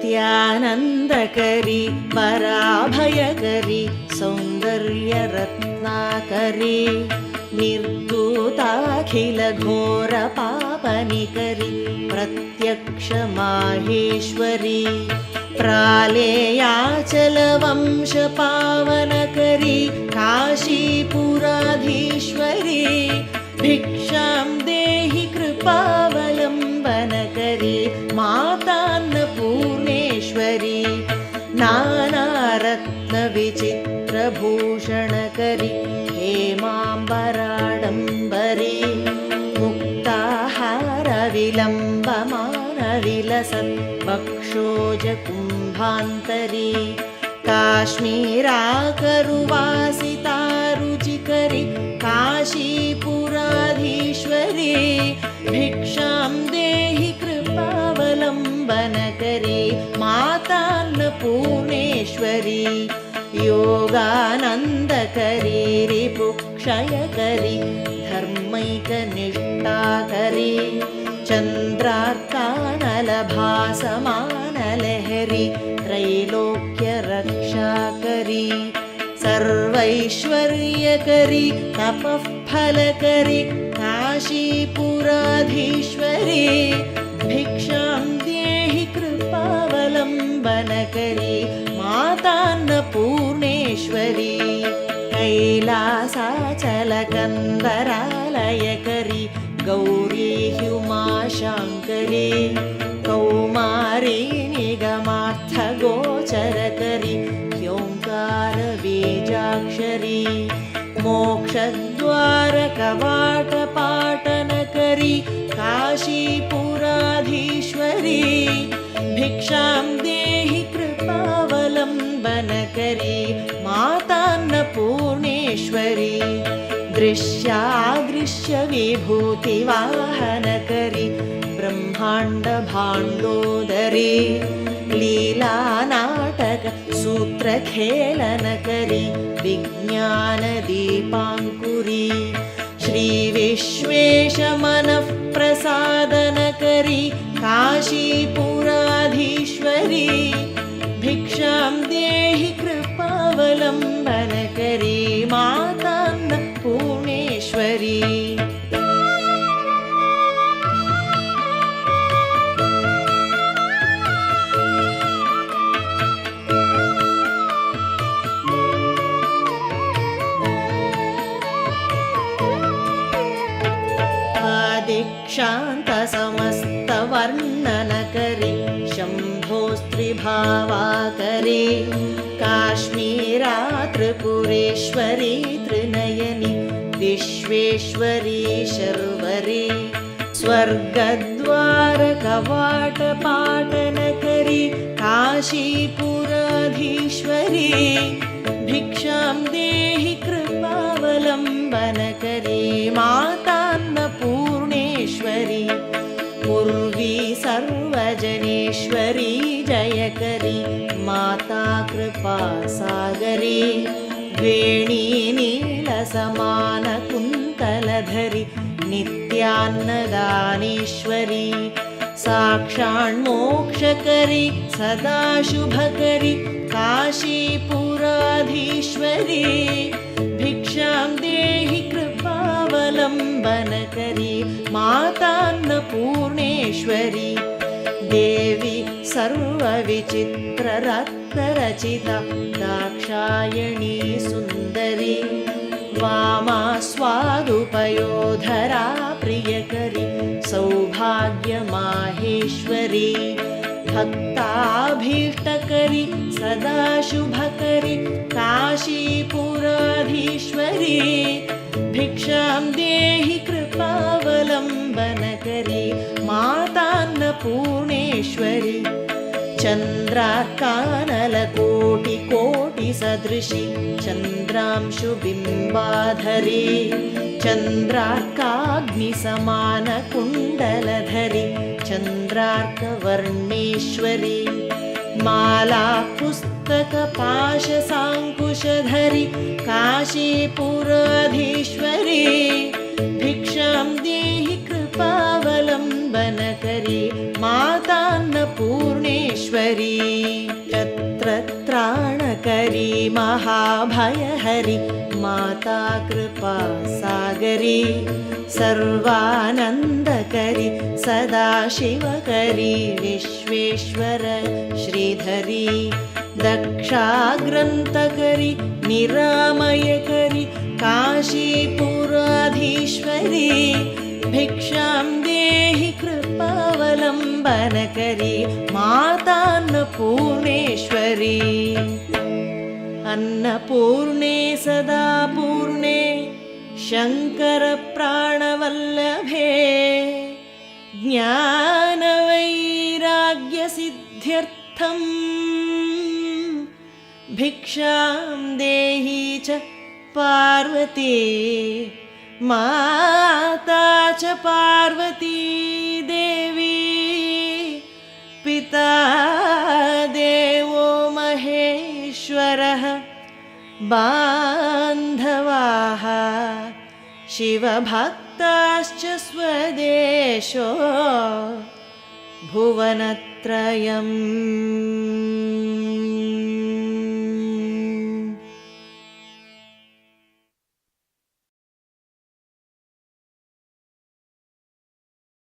नित्यानन्दकरी पराभयकरी सौन्दर्यरत्नाकरी निर्धूताखिलघोरपापनिकरी प्रत्यक्षमाहेश्वरी प्रालेयाचलवंशपावनकरी काशीपुराधीश्वरी भिक्षां देहि कृपावलम्बनकरी मातान्नपूर्णेश्वरी नानारत्नविचित्रभूषणकरी हेमाम्बराडम्बरी मुक्ताहारविलम्बमानविलसत् वक्षोजकुम्भान्तरी काश्मीराकरुवासितारुचिकरी काशीपुराधीश्वरी भिक्षां देहि कृपावलम्बनकरी मातान्नपूर्णेश्वरी योगानन्दकरी रिपुक्षयकरी धर्मैकनिष्ठाकरी चन्द्रार्कानलभासमानलहरी त्रैलोक्यरक्षाकरी सर्वैश्वर्यकरी तपःफलकरी काशीपुराधीश्वरी भिक्षां देहि कृपावलम्बनकरी मातान्नपूर्णेश्वरी कैलासाचलकन्दरालयकरी गौरी ह्युमाशाङ्करी कौमारी निगमार्थगोचरकरी ह्योङ्कारबीजाक्षरी मोक्षद्वारकवाटपाटनकरी काशीपुराधीश्वरी भिक्षां देहि कृपावलम्बनकरी मातान्नपूर्णेश्वरी दृश्यादृश्यविभूतिवाहनकरी ब्रह्माण्डभाण्डोदरी लीलानाटकसूत्रखेलनकरी विज्ञानदीपाङ्कुरी श्रीविश्वेशमनःप्रसादनकरी काशीपुराधीश्वरी भिक्षां देहि कृपावलम्बनकरी मातान्नपूर्णेश्वरी दीक्षान्तसमस्तवर्णनकरी शम्भोस्त्रिभावाकरी काश्मीरा त्रिपुरेश्वरी त्रिनयनी विश्वेश्वरी शर्वरी स्वर्गद्वारकवाटपाटनकरी काशीपुराधीश्वरी भिक्षां देहि कृपावलम्बनकरी मातान्नपूर्णेश्वरी पूर्वी सर्वजनेश्वरी जयकरी माता कृपासागरी वेणी नीलसमानकुन्तलधरी नित्यान्नदानेश्वरी साक्षान्मोक्षकरी सदाशुभकरी काशीपुराधीश्वरी भिक्षां देहि कृपावलम्बनकरी मातान्नपूर्णेश्वरी देवी सर्वविचित्ररत्नरचिता दाक्षायणी सुन्दरी वामा स्वादुपयोधरा प्रियकरी सौभाग्यमाहेश्वरी भक्ताभीष्टकरी सदाशुभकरी काशीपुराधीश्वरी भिक्षां देहि कृपावलम्बनकरी मातान्नपूर्णेश्वरी चन्द्रार्कानलकोटिकोटिसदृशी चन्द्रांशुबिम्बाधरी चन्द्रार्काग्निसमानकुण्डलधरी चन्द्रार्कवर्णेश्वरी माला पुस्तकपाशसाङ्कुशधरी काशीपुराधीश्वरी भिक्षां देहि कृपावलम्बनकरी मातान्नपूर्णेश्वरी ईश्वरी छत्रत्राणकरी महाभयहरि माता कृपा सागरी सर्वानन्दकरी सदाशिवकरी विश्वेश्वर श्रीधरी दक्षाग्रन्थकरी निरामयकरी काशीपुराधीश्वरी भिक्षां देहि कृपावलम्बनकरी मातान्नपूर्णेश्वरी अन्नपूर्णे सदा पूर्णे शङ्करप्राणवल्लभे ज्ञानवैराग्यसिद्ध्यर्थं भिक्षां देहि च पार्वती माता च पार्वती देवी पिता देवो महेश्वरः बान्धवाः शिवभक्ताश्च स्वदेशो भुवनत्रयम्।